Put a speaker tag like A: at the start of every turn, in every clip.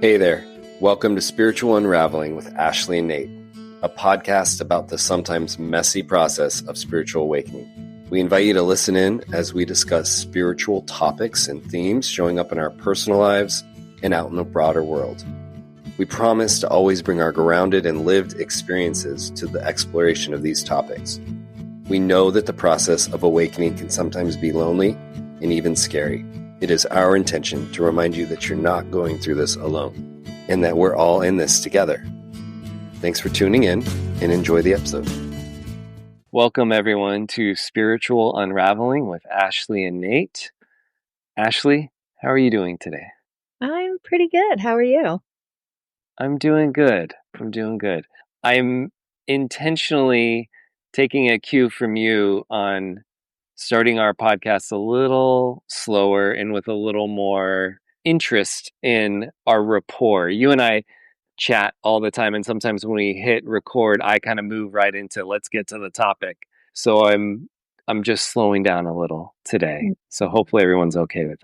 A: Hey there. Welcome to Spiritual Unraveling with Ashley and Nate, a podcast about the sometimes messy process of spiritual awakening. We invite you to listen in as we discuss spiritual topics and themes showing up in our personal lives and out in the broader world. We promise to always bring our grounded and lived experiences to the exploration of these topics. We know that the process of awakening can sometimes be lonely and even scary. It is our intention to remind you that you're not going through this alone and that we're all in this together. Thanks for tuning in and enjoy the episode. Welcome everyone to Spiritual Unraveling with Ashley and Nate. Ashley, how are you doing today?
B: I'm pretty good. How are you?
A: I'm doing good. I'm intentionally taking a cue from you on starting our podcast a little slower and with a little more interest in our rapport. You and I chat all the time, and sometimes when we hit record, I kind of move right into let's get to the topic. So I'm just slowing down a little today. So hopefully everyone's okay with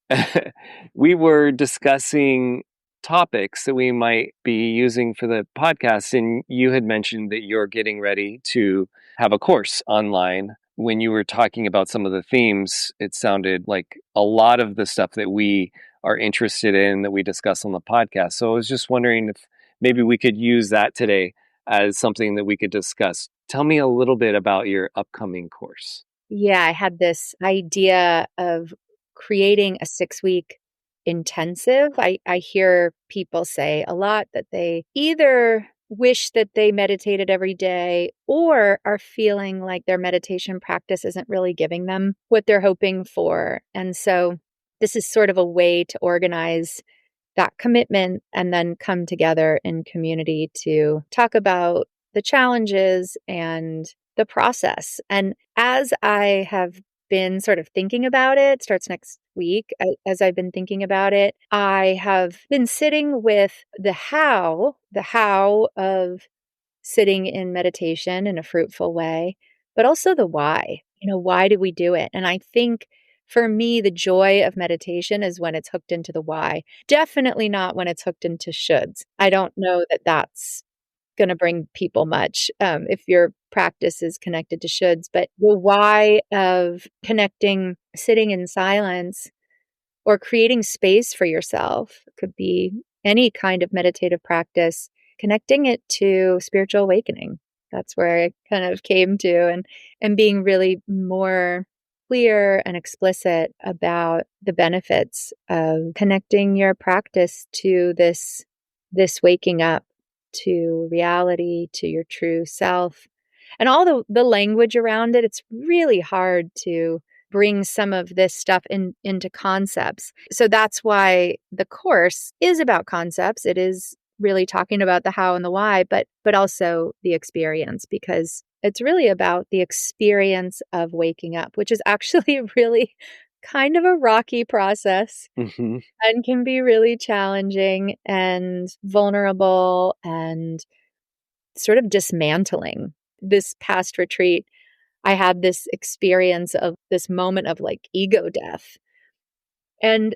A: that. We were discussing topics that we might be using for the podcast, and you had mentioned that you're getting ready to have a course online. When you were talking about some of the themes, it sounded like a lot of the stuff that we are interested in that we discuss on the podcast. So I was just wondering if maybe we could use that today as something that we could discuss. Tell me a little bit about your upcoming course.
B: Yeah, I had this idea of creating a 6-week intensive. I hear people say a lot that they either wish that they meditated every day or are feeling like their meditation practice isn't really giving them what they're hoping for. And so this is sort of a way to organize that commitment and then come together in community to talk about the challenges and the process. And as I have been sort of thinking about it, starts next week, as I've been thinking about it, I have been sitting with the how of sitting in meditation in a fruitful way, but also the why. Why do we do it? And I think for me, the joy of meditation is when it's hooked into the why. Definitely not when it's hooked into shoulds. I don't know that that's going to bring people much if your practice is connected to shoulds. But the why of connecting, sitting in silence, or creating space for yourself could be any kind of meditative practice, connecting it to spiritual awakening. That's where I kind of came to, and being really more clear and explicit about the benefits of connecting your practice to this waking up to reality, to your true self, and all the language around it. It's really hard to bring some of this stuff into concepts. So that's why the course is about concepts. It is really talking about the how and the why, but also the experience, because it's really about the experience of waking up, which is actually really kind of a rocky process and can be really challenging and vulnerable and sort of dismantling. This past retreat, I had this experience of this moment of like ego death. And,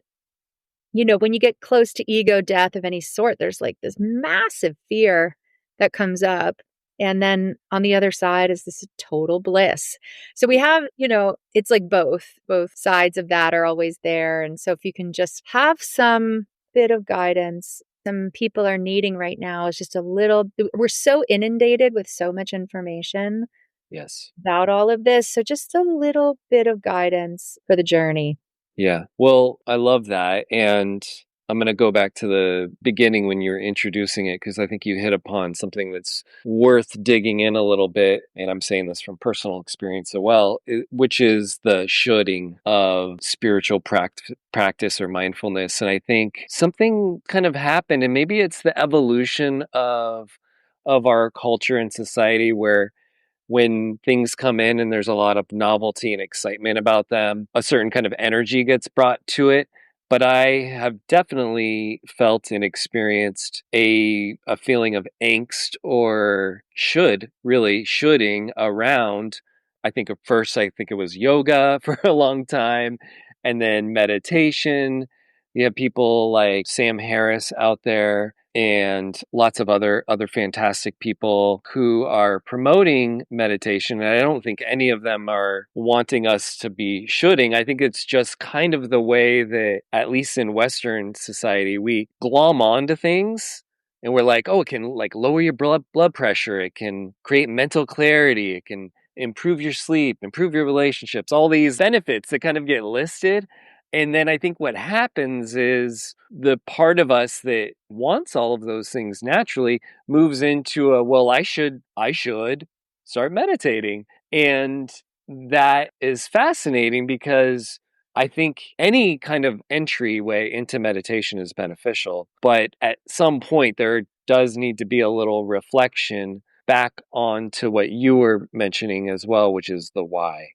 B: when you get close to ego death of any sort, there's like this massive fear that comes up. And then on the other side is this total bliss. So we have, it's like both sides of that are always there. And so if you can just have some bit of guidance, some people are needing right now is just a little, we're so inundated with so much information.
A: Yes.
B: About all of this. So just a little bit of guidance for the journey.
A: Yeah. Well, I love that. And I'm going to go back to the beginning when you're introducing it, because I think you hit upon something that's worth digging in a little bit. And I'm saying this from personal experience as well, which is the shoulding of spiritual practice or mindfulness. And I think something kind of happened, and maybe it's the evolution of our culture and society, where when things come in and there's a lot of novelty and excitement about them, a certain kind of energy gets brought to it. But I have definitely felt and experienced a feeling of angst or shoulding around. I think at first, I think it was yoga for a long time, and then meditation, You have people like Sam Harris out there and lots of other fantastic people who are promoting meditation. And I don't think any of them are wanting us to be shoulding. I think it's just kind of the way that, at least in Western society, we glom onto things and we're like, oh, it can like lower your blood pressure, it can create mental clarity, it can improve your sleep, improve your relationships, all these benefits that kind of get listed. And then I think what happens is the part of us that wants all of those things naturally moves into a, well, I should start meditating. And that is fascinating because I think any kind of entryway into meditation is beneficial, but at some point there does need to be a little reflection back onto what you were mentioning as well, which is the why.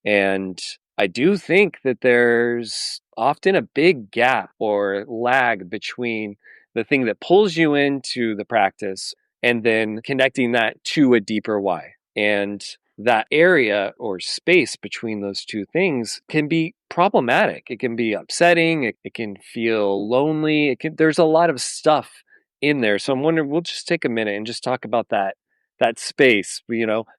A: And I do think that there's often a big gap or lag between the thing that pulls you into the practice and then connecting that to a deeper why. And that area or space between those two things can be problematic. It can be upsetting. It can feel lonely. There's a lot of stuff in there. So I'm wondering, we'll just take a minute and just talk about that space.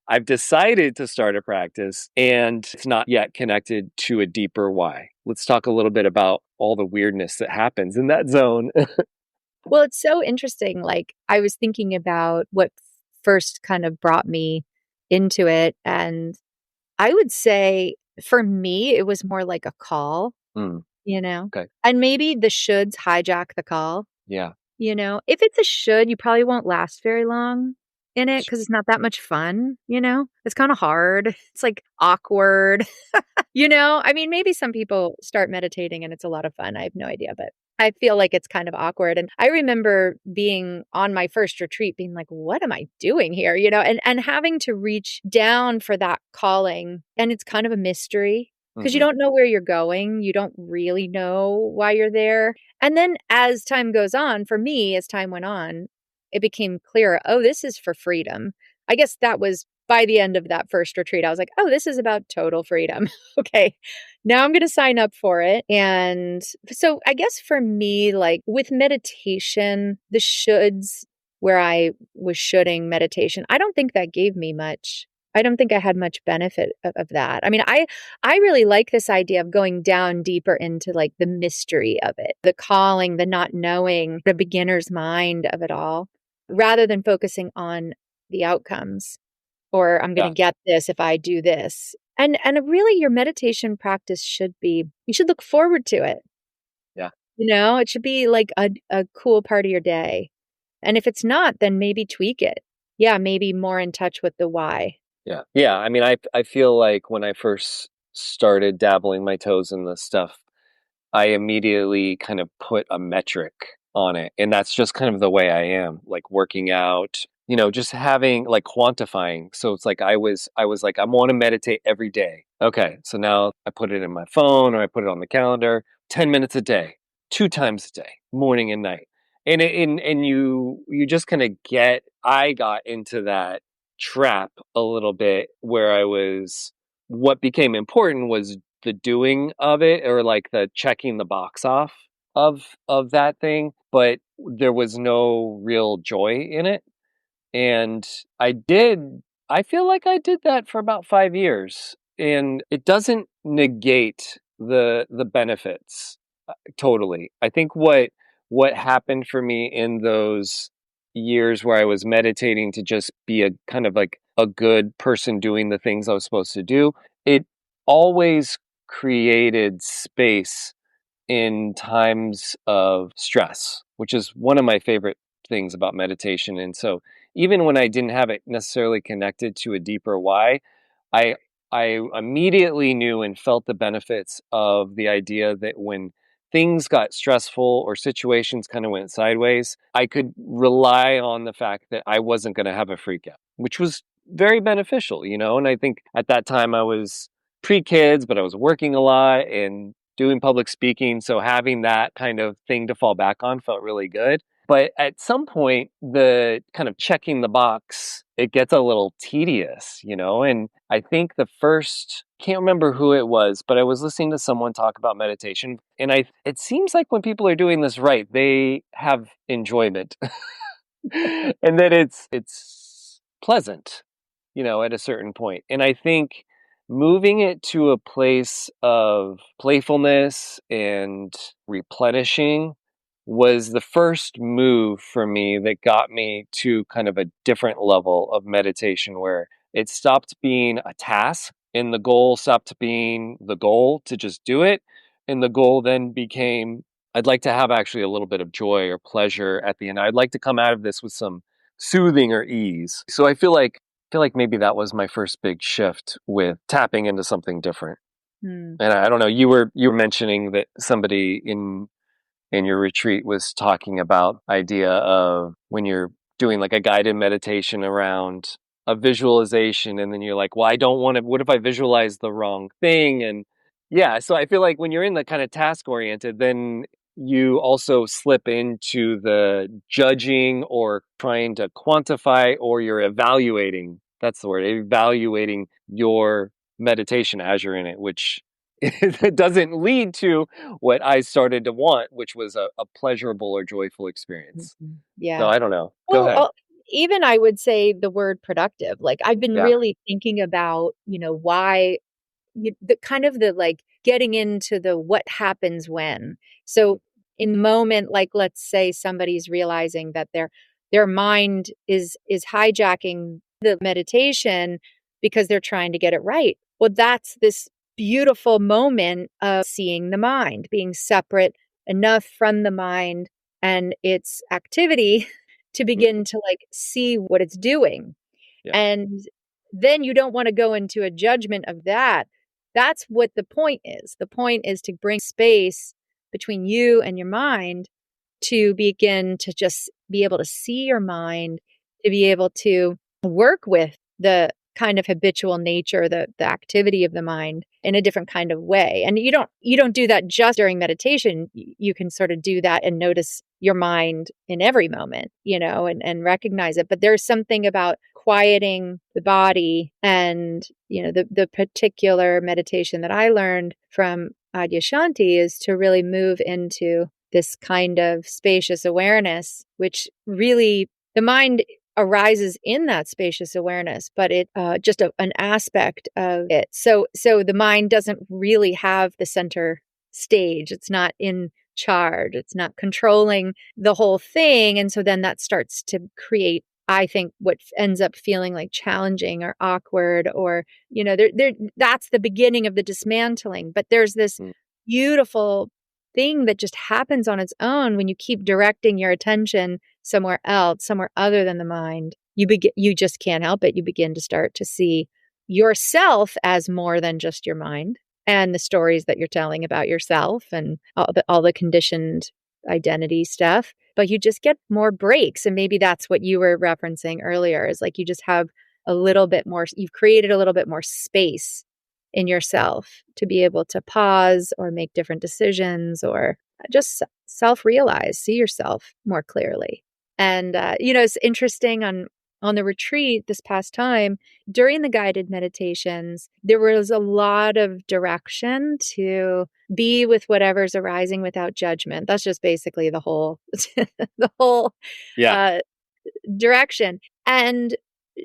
A: I've decided to start a practice and it's not yet connected to a deeper why. Let's talk a little bit about all the weirdness that happens in that zone.
B: Well, it's so interesting. Like, I was thinking about what first kind of brought me into it. And I would say for me, it was more like a call,
A: Hmm.
B: you know?
A: Okay.
B: And maybe the shoulds hijack the call.
A: Yeah.
B: If it's a should, you probably won't last very long in it because it's not that much fun, you know? It's kind of hard. It's like awkward. I mean, maybe some people start meditating and it's a lot of fun. I have no idea, but I feel like it's kind of awkward. And I remember being on my first retreat being like, what am I doing here? And having to reach down for that calling. And it's kind of a mystery because you
A: Hmm.
B: don't know where you're going. You don't really know why you're there. And then as time goes on, for me, as time went on, it became clearer, oh, this is for freedom. I guess that was by the end of that first retreat. I was like, oh, this is about total freedom. Okay, now I'm going to sign up for it. And so I guess for me, like with meditation, the shoulds where I was shoulding meditation, I don't think that gave me much. I don't think I had much benefit of that. I mean, I really like this idea of going down deeper into like the mystery of it, the calling, the not knowing, the beginner's mind of it all, rather than focusing on the outcomes or I'm going to
A: Yeah.
B: get this if I do this. And really your meditation practice should be you should look forward to it.
A: Yeah.
B: It should be like a cool part of your day. And if it's not, then maybe tweak it. Yeah, maybe more in touch with the why.
A: Yeah. Yeah. I mean, I feel like when I first started dabbling my toes in this stuff, I immediately kind of put a metric on it. And that's just kind of the way I am, like working out, just having like quantifying. So it's like I was like, I want to meditate every day. Okay. So now I put it in my phone or I put it on the calendar, 10 minutes a day, two times a day, morning and night. And you just kind of I got into that trap a little bit where what became important was the doing of it or like the checking the box off of that thing, but there was no real joy in it. And I feel like I did that for about 5 years and it doesn't negate the benefits totally. I think what happened for me in those years where I was meditating to just be a kind of like a good person doing the things I was supposed to do, it always created space in times of stress, which is one of my favorite things about meditation. And so even when I didn't have it necessarily connected to a deeper why, I I immediately knew and felt the benefits of the idea that when things got stressful or situations kind of went sideways, I could rely on the fact that I wasn't going to have a freak out, which was very beneficial. And I think at that time I was pre-kids, but I was working a lot and doing public speaking. So having that kind of thing to fall back on felt really good. But at some point, the kind of checking the box, it gets a little tedious. And I think the first can't remember who it was, but I was listening to someone talk about meditation, and it seems like when people are doing this right, they have enjoyment. And that it's pleasant, at a certain point. And I think moving it to a place of playfulness and replenishing was the first move for me that got me to kind of a different level of meditation where it stopped being a task and the goal stopped being the goal to just do it. And the goal then became, I'd like to have actually a little bit of joy or pleasure at the end. I'd like to come out of this with some soothing or ease. So I feel like maybe that was my first big shift with tapping into something different.
B: Hmm.
A: And I don't know, you were mentioning that somebody in your retreat was talking about idea of when you're doing like a guided meditation around a visualization, and then you're like, well, I don't want to, what if I visualize the wrong thing? And yeah, so I feel like when you're in the kind of task oriented, then you also slip into the judging or trying to quantify, or you're evaluating, that's the word, evaluating your meditation as you're in it, which it doesn't lead to what I started to want, which was a pleasurable or joyful experience.
B: Mhm.
A: So
B: Yeah.
A: I don't know. Go
B: Well,
A: ahead.
B: even I would say the word productive. Like I've been
A: Yeah.
B: really thinking about, why the kind of the like getting into the what happens when. So in the moment, like let's say somebody's realizing that their mind is hijacking the meditation because they're trying to get it right. Well, that's this beautiful moment of seeing the mind, being separate enough from the mind and its activity to
A: Mm,
B: begin to like see what it's doing.
A: yeah.
B: And then you don't want to go into a judgment of that. That's what the point is. The point is to bring space between you and your mind to begin to just be able to see your mind, to be able to work with the kind of habitual nature, the activity of the mind in a different kind of way. And you don't do that just during meditation. You can sort of do that and notice your mind in every moment, and recognize it. But there's something about quieting the body and, the particular meditation that I learned from Adyashanti is to really move into this kind of spacious awareness, which really the mind arises in that spacious awareness, but it just an aspect of it. So the mind doesn't really have the center stage. It's not in charge. It's not controlling the whole thing, and so then that starts to create. I think what ends up feeling like challenging or awkward, or there that's the beginning of the dismantling. But there's this
A: Mm,
B: beautiful thing that just happens on its own when you keep directing your attention somewhere else, somewhere other than the mind. You just can't help it. You begin to start to see yourself as more than just your mind and the stories that you're telling about yourself and all the conditioned identity stuff. But you just get more breaks. And maybe that's what you were referencing earlier is like you just have a little bit more, you've created a little bit more space in yourself to be able to pause or make different decisions or just self realize, see yourself more clearly. And it's interesting on the retreat this past time during the guided meditations, there was a lot of direction to be with whatever's arising without judgment. That's just basically the whole the whole
A: yeah.
B: uh, direction. And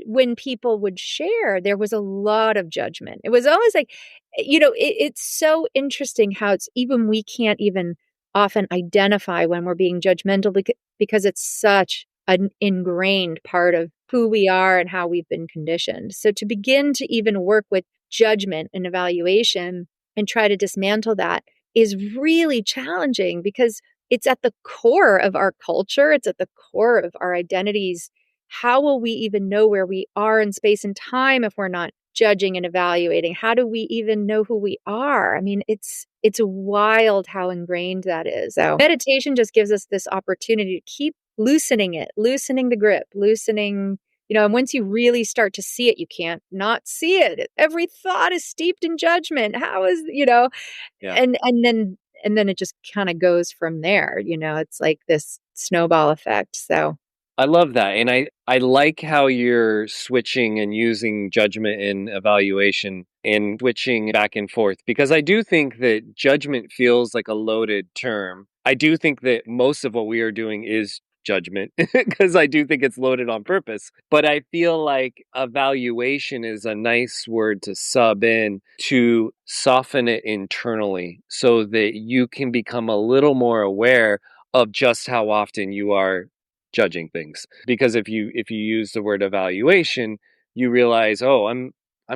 B: when people would share, there was a lot of judgment. It was almost like, it's so interesting how it's even we can't even often identify when we're being judgmental because it's such an ingrained part of who we are and how we've been conditioned. So to begin to even work with judgment and evaluation and try to dismantle that is really challenging because it's at the core of our culture. It's at the core of our identities. How will we even know where we are in space and time if we're not judging and evaluating? How do we even know who we are? I mean, it's wild how ingrained that is. So meditation just gives us this opportunity to keep loosening it, loosening the grip, loosening, and once you really start to see it, you can't not see it. Every thought is steeped in judgment. How is,
A: Yeah.
B: and then it just kind of goes from there. It's like this snowball effect. So
A: I love that. And I like how you're switching and using judgment and evaluation and switching back and forth because I do think that judgment feels like a loaded term. I do think that most of what we are doing is judgment because I do think it's loaded on purpose. But I feel like evaluation is a nice word to sub in to soften it internally so that you can become a little more aware of just how often you are judging things, because if you use the word evaluation, you realize, oh, I'm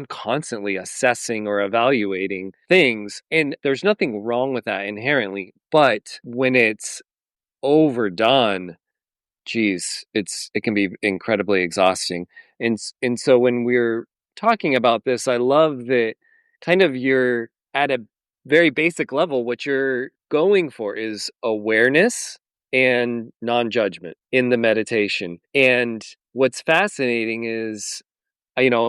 A: constantly assessing or evaluating things, and there's nothing wrong with that inherently, but when it's overdone, geez, it can be incredibly exhausting. And so when we're talking about this, I love that kind of you're at a very basic level. What you're going for is awareness and non-judgment in the meditation. And what's fascinating is,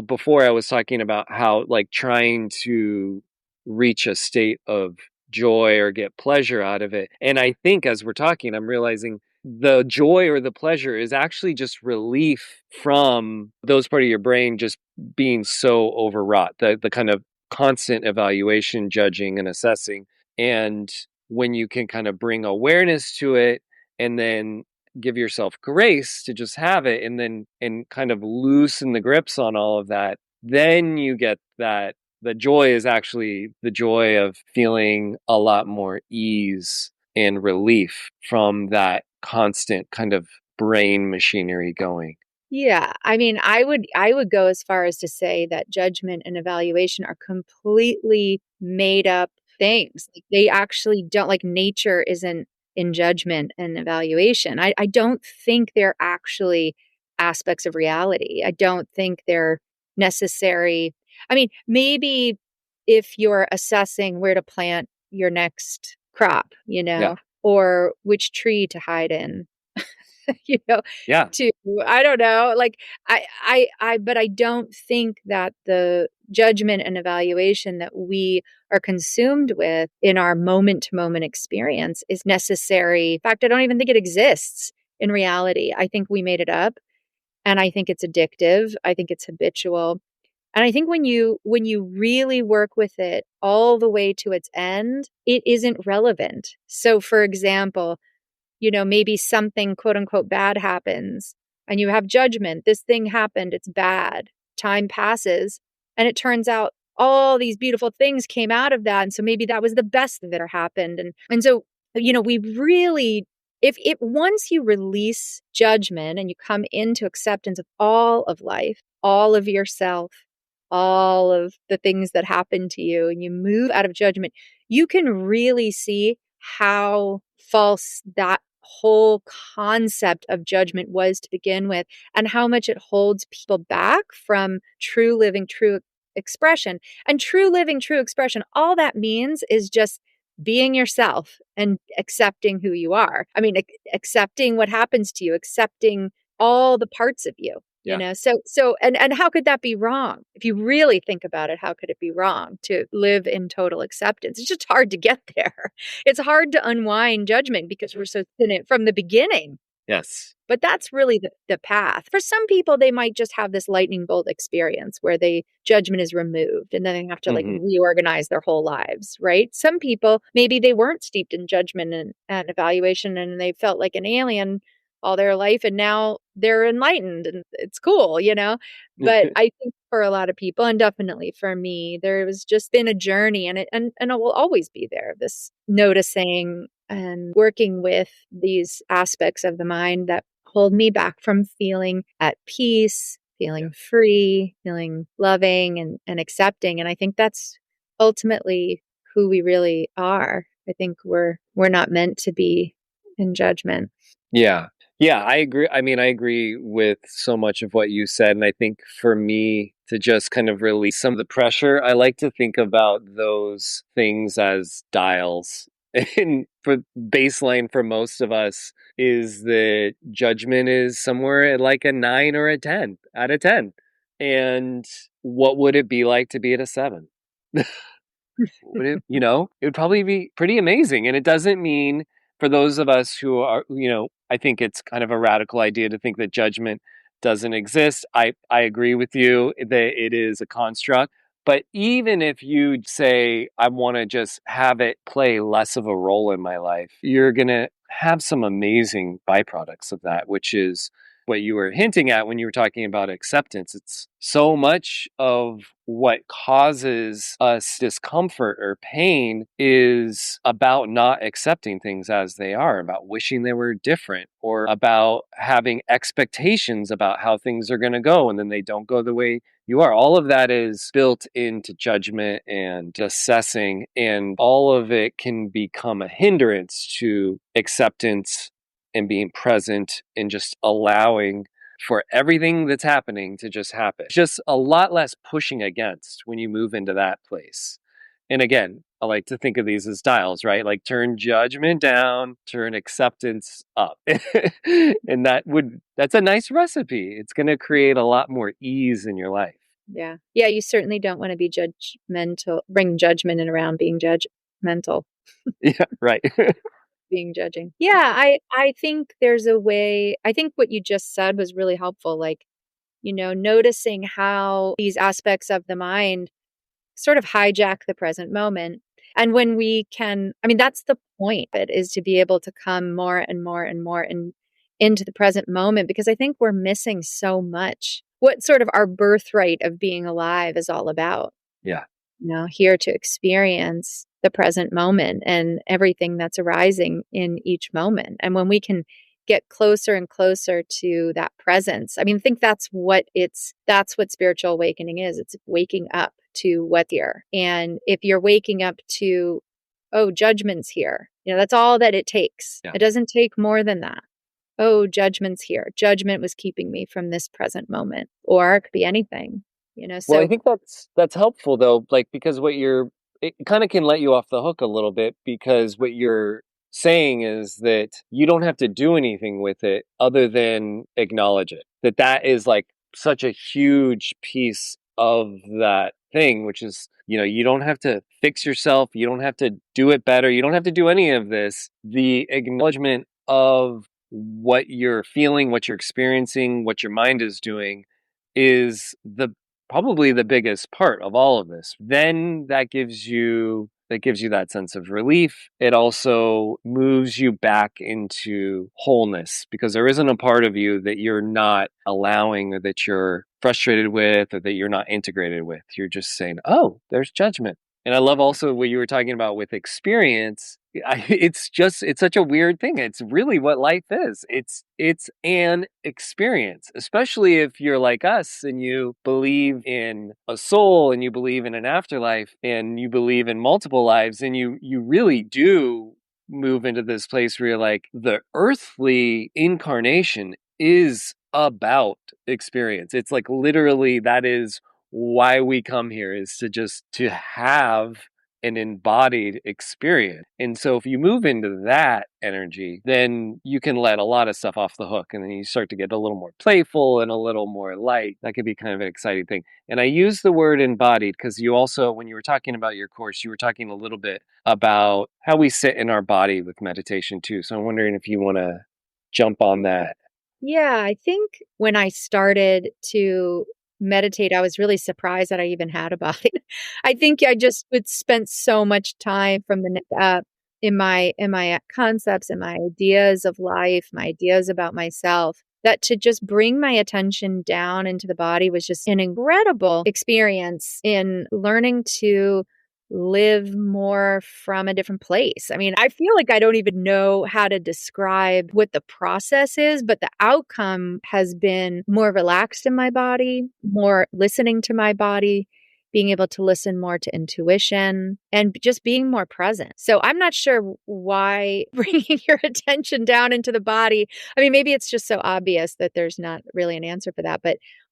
A: before I was talking about how like trying to reach a state of joy or get pleasure out of it. And I think as we're talking, I'm realizing the joy or the pleasure is actually just relief from those part of your brain just being so overwrought, the kind of constant evaluation, judging, and assessing. And when you can kind of bring awareness to it and then give yourself grace to just have it and kind of loosen the grips on all of that, then you get that the joy is actually the joy of feeling a lot more ease and relief from that constant kind of brain machinery going.
B: Yeah, I mean, I would go as far as to say that judgment and evaluation are completely made up things. Like they actually don't, like nature isn't in judgment and evaluation. I don't think they're actually aspects of reality. I don't think they're necessary. I mean, maybe if you're assessing where to plant your next crop,
A: Yeah.
B: or which tree to hide in, you know,
A: Yeah.
B: to I don't know, like but I don't think that the judgment and evaluation that we are consumed with in our moment to moment experience is necessary. In fact, I don't even think it exists in reality. I think we made it up, and I think it's addictive. I think it's habitual. And I think when you really work with it all the way to its end, it isn't relevant. So for example, maybe something quote unquote bad happens and you have judgment. This thing happened. It's bad. Time passes and it turns out all these beautiful things came out of that. And so maybe that was the best that ever happened. And so, we really, if it, once you release judgment and you come into acceptance of all of life, all of yourself, all of the things that happen to you, and you move out of judgment, you can really see how false that whole concept of judgment was to begin with, and how much it holds people back from true living, true expression. And true living, true expression, all that means is just being yourself and accepting who you are. I mean, accepting what happens to you, accepting all the parts of you.
A: Yeah.
B: And how could that be wrong? If you really think about it, how could it be wrong to live in total acceptance? It's just hard to get there. It's hard to unwind judgment because we're so in it from the beginning.
A: Yes.
B: But that's really the path. For some people, they might just have this lightning bolt experience where the judgment is removed and then they have to like
A: Hmm.
B: reorganize their whole lives, right? Some people, maybe they weren't steeped in judgment and evaluation and they felt like an alien all their life and now they're enlightened and it's cool. But I think for a lot of people, and definitely for me, there was just been a journey and it will always be there, this noticing and working with these aspects of the mind that hold me back from feeling at peace,
A: Yeah.
B: feeling free, feeling loving and accepting. And I think that's ultimately who we really are. I think we're not meant to be in judgment.
A: Yeah. Yeah, I agree. I mean, I agree with so much of what you said. And I think for me to just kind of release some of the pressure, I like to think about those things as dials. And for baseline for most of us is that judgment is somewhere at like a 9 or a 10 out of 10. And what would it be like to be at a 7? Would it, it would probably be pretty amazing. And it doesn't mean for those of us who are, I think it's kind of a radical idea to think that judgment doesn't exist. I agree with you that it is a construct. But even if you say, I want to just have it play less of a role in my life, you're going to have some amazing byproducts of that, which is what you were hinting at when you were talking about acceptance. It's so much of what causes us discomfort or pain is about not accepting things as they are, about wishing they were different, or about having expectations about how things are going to go and then they don't go the way you are. All of that is built into judgment and assessing, and all of it can become a hindrance to acceptance and being present and just allowing for everything that's happening to just happen. It's just a lot less pushing against when you move into that place. And again, I like to think of these as dials, right? Like turn judgment down, turn acceptance up. And that's a nice recipe. It's going to create a lot more ease in your life.
B: Yeah. Yeah. You certainly don't want to be judgmental, bring judgment in around being judgmental,
A: Yeah, right.
B: being judging. Yeah. I think there's a way, I think what you just said was really helpful. Like, noticing how these aspects of the mind sort of hijack the present moment. And when we can, I mean, that's the point, it is to be able to come more and more and more into the present moment, because I think we're missing so much what sort of our birthright of being alive is all about.
A: Yeah.
B: Here to experience the present moment and everything that's arising in each moment. And when we can get closer and closer to that presence, I mean, I think that's what spiritual awakening is. It's waking up to what's here. And if you're waking up to, oh, judgment's here, that's all that it takes.
A: Yeah.
B: It doesn't take more than that. Oh, judgment's here. Judgment was keeping me from this present moment, or it could be anything,
A: Well, I
B: so
A: think that's helpful though, like because it kind of can let you off the hook a little bit, because what you're saying is that you don't have to do anything with it other than acknowledge it. That is like such a huge piece of that thing, which is, you don't have to fix yourself, you don't have to do it better, you don't have to do any of this. The acknowledgement of what you're feeling, what you're experiencing, what your mind is doing is the probably the biggest part of all of this. Then that gives you that sense of relief. It also moves you back into wholeness, because there isn't a part of you that you're not allowing, or that you're frustrated with, or that you're not integrated with. You're just saying, oh, there's judgment. And I love also what you were talking about with experience. It's such a weird thing. It's really what life is. It's an experience, especially if you're like us and you believe in a soul and you believe in an afterlife and you believe in multiple lives, and you really do move into this place where you're like, the earthly incarnation is about experience. It's like literally that is why we come here, is to have an embodied experience. And so if you move into that energy, then you can let a lot of stuff off the hook, and then you start to get a little more playful and a little more light. That could be kind of an exciting thing. And I use the word embodied because you also, when you were talking about your course, you were talking a little bit about how we sit in our body with meditation too. So I'm wondering if you want to jump on that.
B: yeah, I think when I started to meditate, I was really surprised that I even had a body. I think I just would spend so much time from the neck up in my concepts and my ideas of life, my ideas about myself, that to just bring my attention down into the body was just an incredible experience in learning to live more from a different place. I mean, I feel like I don't even know how to describe what the process is, but the outcome has been more relaxed in my body, more listening to my body, being able to listen more to intuition, and just being more present. So I'm not sure why bringing your attention down into the body. I mean, maybe it's just so obvious that there's not really an answer for that,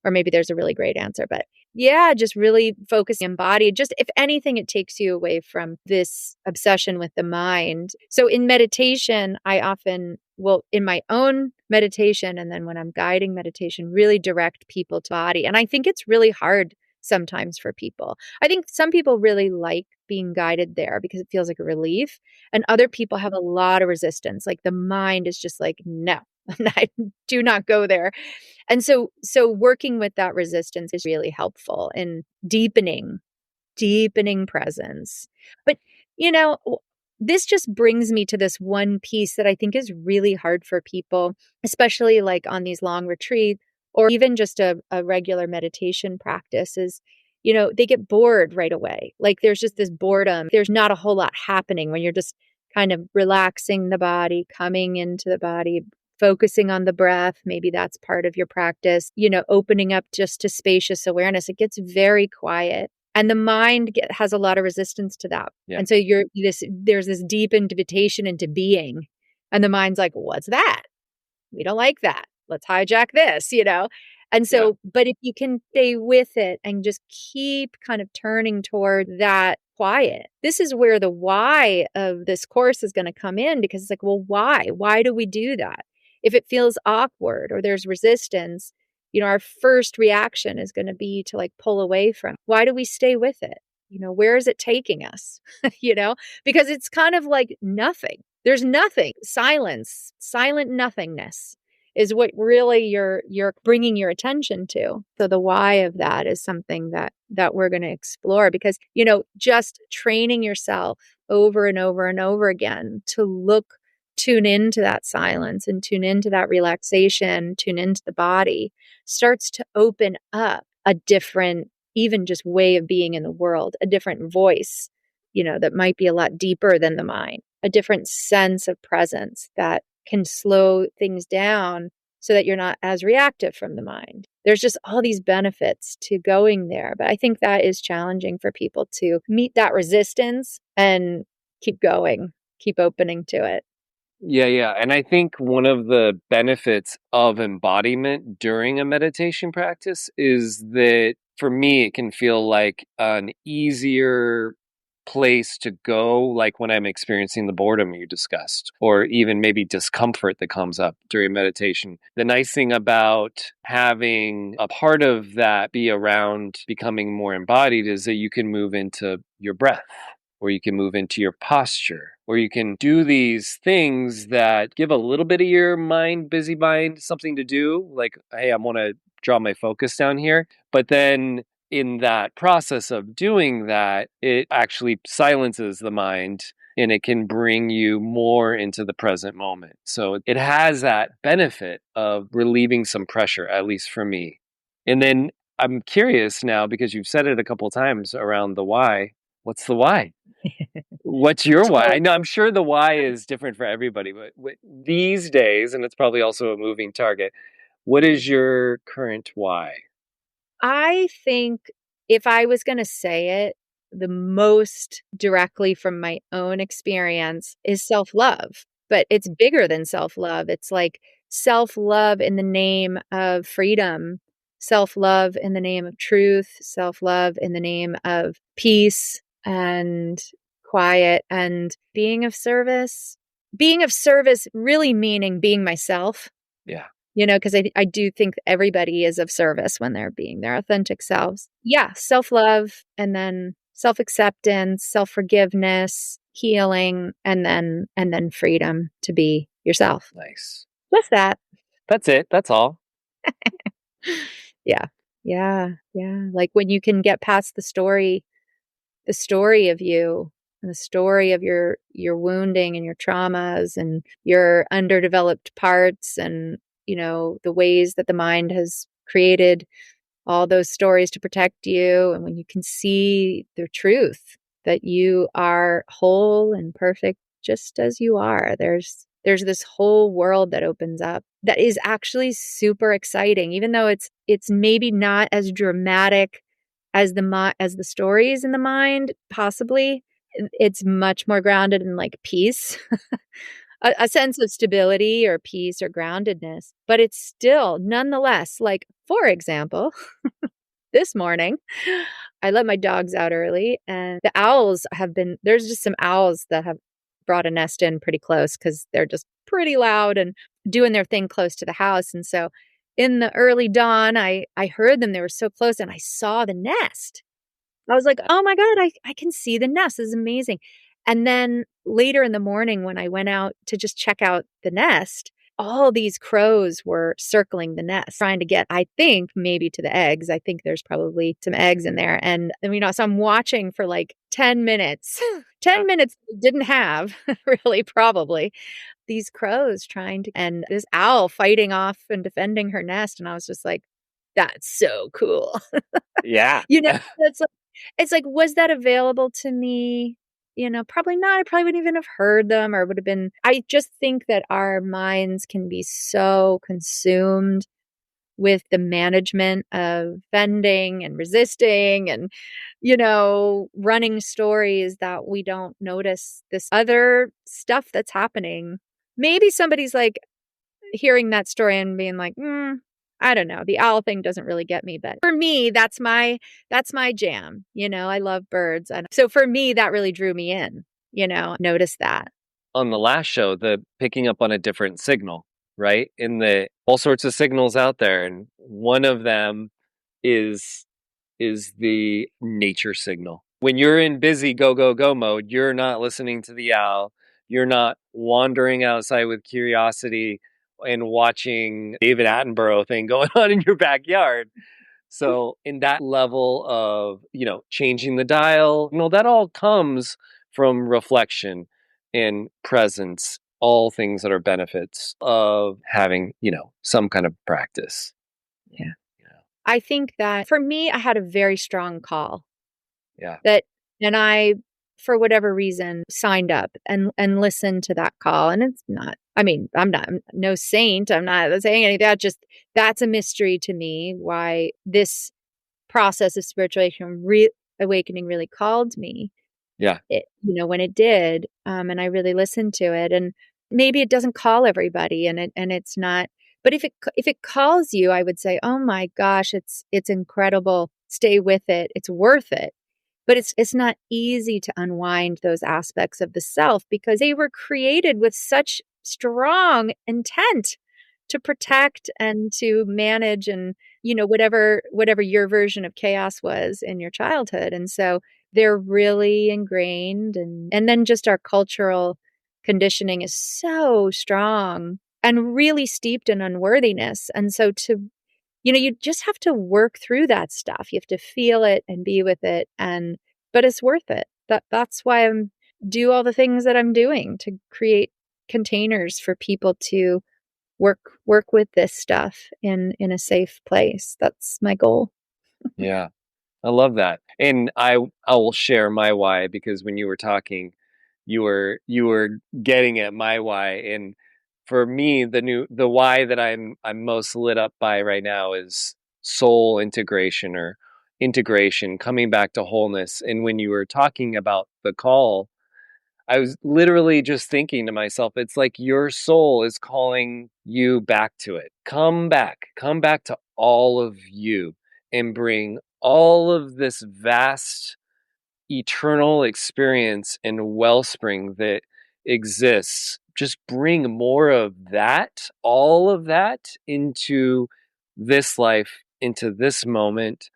B: or maybe there's a really great answer, but yeah, just really focusing on body. Just if anything, it takes you away from this obsession with the mind. So in meditation, I often will, in my own meditation, and then when I'm guiding meditation, really direct people to body. And I think it's really hard sometimes for people. I think some people really like being guided there because it feels like a relief, and other people have a lot of resistance. Like the mind is just like, no, I do not go there. And so working with that resistance is really helpful in deepening presence. But, you know, this just brings me to this one piece that I think is really hard for people, especially like on these long retreats or even just a regular meditation practice is, they get bored right away. Like there's just this boredom. There's not a whole lot happening when you're just kind of relaxing the body, coming into the body, focusing on the breath. Maybe that's part of your practice, opening up just to spacious awareness. It gets very quiet. And the mind has a lot of resistance to that.
A: Yeah.
B: And so there's this deep invitation into being. And the mind's like, what's that? We don't like that. Let's hijack this. And
A: Yeah.
B: so, but if you can stay with it and just keep kind of turning toward that quiet, this is where the why of this course is going to come in, because it's like, well, why? Why do we do that? If it feels awkward or there's resistance, our first reaction is going to be to like pull away from. Why do we stay with it? Where is it taking us? Because it's kind of like nothing. There's nothing. Silence, silent nothingness is what really you're bringing your attention to. So the why of that is something that we're going to explore, because, just training yourself over and over and over again to tune into that silence and tune into that relaxation, tune into the body, starts to open up a different, even just way of being in the world, a different voice, that might be a lot deeper than the mind, a different sense of presence that can slow things down so that you're not as reactive from the mind. There's just all these benefits to going there. But I think that is challenging for people to meet that resistance and keep going, keep opening to it.
A: Yeah, yeah. And I think one of the benefits of embodiment during a meditation practice is that for me, it can feel like an easier place to go, like when I'm experiencing the boredom you discussed, or even maybe discomfort that comes up during meditation. The nice thing about having a part of that be around becoming more embodied is that you can move into your breath, or you can move into your posture, or you can do these things that give a little bit of your busy mind something to do. Like, hey, I want to draw my focus down here. But then in that process of doing that, it actually silences the mind and it can bring you more into the present moment. So it has that benefit of relieving some pressure, at least for me. And then I'm curious now, because you've said it a couple of times around the why. What's the why? What's your why? I
B: So
A: know I'm sure the why is different for everybody, but these days, and it's probably also a moving target, what is your current why?
B: I think if I was going to say it, the most directly from my own experience is self-love, but it's bigger than self-love. It's like self-love in the name of freedom, self-love in the name of truth, self-love in the name of peace and quiet and being of service. Being of service really meaning being myself,
A: Yeah,
B: because I do think everybody is of service when they're being their authentic selves. Yeah, self-love, and then self-acceptance, self-forgiveness, healing, and then freedom to be yourself.
A: nice.
B: Just that.
A: That's it. That's all.
B: Yeah. Yeah. Yeah. Like when you can get past the story of you and the story of your wounding and your traumas and your underdeveloped parts and the ways that the mind has created all those stories to protect you, and when you can see the truth that you are whole and perfect just as you are, there's this whole world that opens up that is actually super exciting, even though it's maybe not as dramatic as the stories in the mind, possibly. It's much more grounded in like peace, a sense of stability or peace or groundedness. But it's still, nonetheless, like, for example, this morning, I let my dogs out early, and there's just some owls that have brought a nest in pretty close because they're just pretty loud and doing their thing close to the house. And so in the early dawn, I heard them. They were so close and I saw the nest. I was like, "Oh my God, I can see the nest. This is amazing." And then later in the morning when I went out to just check out the nest, all these crows were circling the nest, trying to get, I think, maybe to the eggs. I think there's probably some eggs in there. And so I'm watching for like 10 minutes. 10 minutes didn't have really probably these crows trying to, and this owl fighting off and defending her nest. And I was just like, that's so cool.
A: Yeah.
B: You know, it's like, was that available to me? Probably not. I probably wouldn't even have heard them or would have been. I just think that our minds can be so consumed with the management of bending and resisting and, running stories that we don't notice this other stuff that's happening. Maybe somebody's like hearing that story and being like, I don't know. The owl thing doesn't really get me, but for me, that's my jam. I love birds. And so for me, that really drew me in, notice that.
A: On the last show, the picking up on a different signal, right? In the all sorts of signals out there, and one of them is the nature signal. When you're in busy go go go mode, you're not listening to the owl. You're not wandering outside with curiosity and watching David Attenborough thing going on in your backyard. So in that level of, changing the dial, that all comes from reflection and presence, all things that are benefits of having, some kind of practice.
B: Yeah.
A: Yeah.
B: I think that for me, I had a very strong call
A: Yeah.
B: that, and I, for whatever reason, signed up and listened to that call. And it's not, I'm no saint. I'm not saying anything. That's a mystery to me why this process of awakening really called me.
A: Yeah.
B: When it did, and I really listened to it. And maybe it doesn't call everybody, and it's not. But if it calls you, I would say, oh my gosh, it's incredible. Stay with it. It's worth it. But it's not easy to unwind those aspects of the self because they were created with such strong intent to protect and to manage and whatever your version of chaos was in your childhood. And so they're really ingrained, and then just our cultural conditioning is so strong and really steeped in unworthiness. And so you just have to work through that stuff. You have to feel it and be with it, but it's worth it. That's why I'm do all the things that I'm doing to create containers for people to work with this stuff in a safe place. That's my goal.
A: Yeah. I love that. And I will share my why, because when you were talking, you were getting at my why. And for me, the why that I'm most lit up by right now is soul integration, or integration, coming back to wholeness. And when you were talking about the call, I was literally just thinking to myself, it's like your soul is calling you back to it. Come back to all of you, and bring all of this vast eternal experience and wellspring that exists. Just bring more of that, all of that, into this life, into this moment,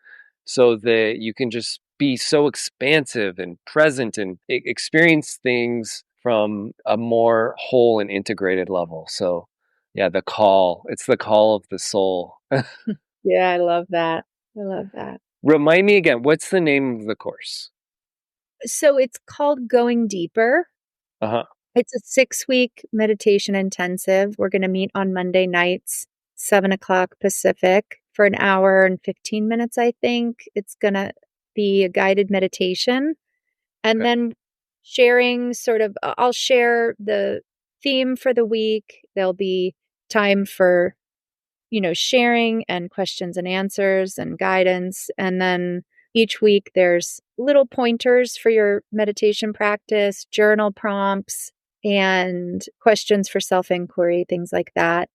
A: so that you can just be so expansive and present and experience things from a more whole and integrated level. So, yeah, it's the call of the soul.
B: Yeah, I love that. I love that.
A: Remind me again, what's the name of the course?
B: So it's called Going Deeper.
A: Uh huh.
B: It's a 6-week meditation intensive. We're going to meet on Monday nights, 7 o'clock Pacific, for an hour and 15 minutes, I think. It's going to be a guided meditation. And
A: Okay.
B: then I'll share the theme for the week. There'll be time for, sharing and questions and answers and guidance. And then each week there's little pointers for your meditation practice, journal prompts, and questions for self inquiry, things like that.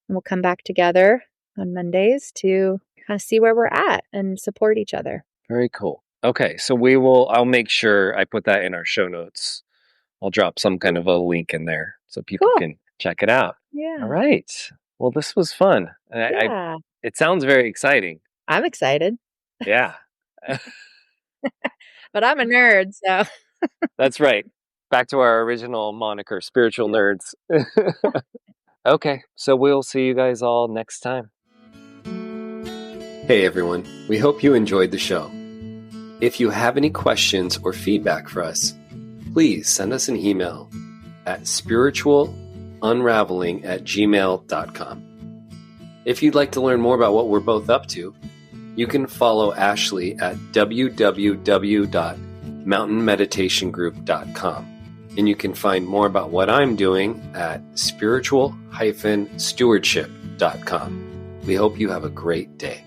B: And we'll come back together on Mondays to kind of see where we're at and support each other.
A: Very cool. Okay, so I'll make sure I put that in our show notes. I'll drop some kind of a link in there so people
B: Cool.
A: can check it out. All
B: Yeah.
A: right. Well, this was fun.
B: Yeah,
A: It sounds very exciting.
B: I'm excited,
A: Yeah.
B: but I'm a nerd, so
A: That's right. Back to our original moniker, spiritual nerds. Okay, so we'll see you guys all next time. Hey everyone, we hope you enjoyed the show. If you have any questions or feedback for us, please send us an email at spiritualunraveling@gmail.com. If you'd like to learn more about what we're both up to, you can follow Ashley at www.mountainmeditationgroup.com. And you can find more about what I'm doing at spiritual-stewardship.com. We hope you have a great day.